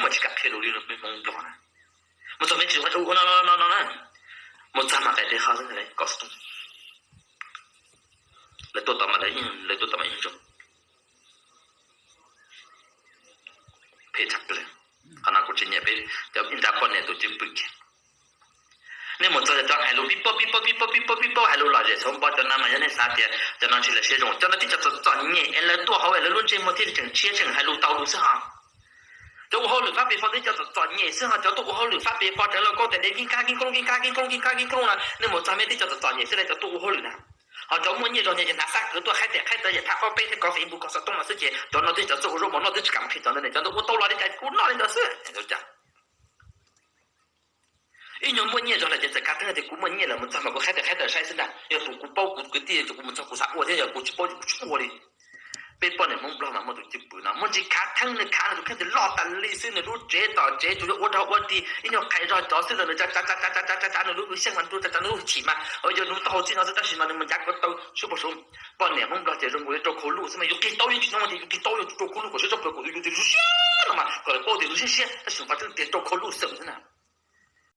么去开路里了没梦到呢？我准备计划那，我咋嘛该得好人来告诉你，来多大嘛英雄，配差不了，可能估计你被叫人家过年都就不见。你们做叫海路比波海路老姐从包叫那么人的啥的，叫那去了些种，叫那地叫做年，来多好，为了论这么地整切成海路道路上。就我好律法比方，你叫做专业，先下叫到我好律法比方，整了高的你加工啦，你冇专业的叫做专业，现在叫到我好律啦。好，叫我年中年拿啥个多海得也他好背的高飞步，告诉东马世界，叫那对叫做我肉毛，那对去干配叫那叫做我到哪里在我哪里的事，就这样。因为我年中了，就是看等下的古么年了，我咱们个海得晒死了，要做古保护个地，就我们做古啥，我这要过去保就去我的。被帮你们不知道嘛，我都就不了。我去看疼的看了就开始老大泪水了，都这就是我的，人家开着招手了，咋那路想完都咋路去嘛？我就弄到这那是但是嘛，你们家个都说不说？帮你们不知道这种我找口路，什么又给导游去弄的，又给导游找口路，我说找不过，又就是瞎了嘛。后来保的路些，他想法这点找口路是不是呢？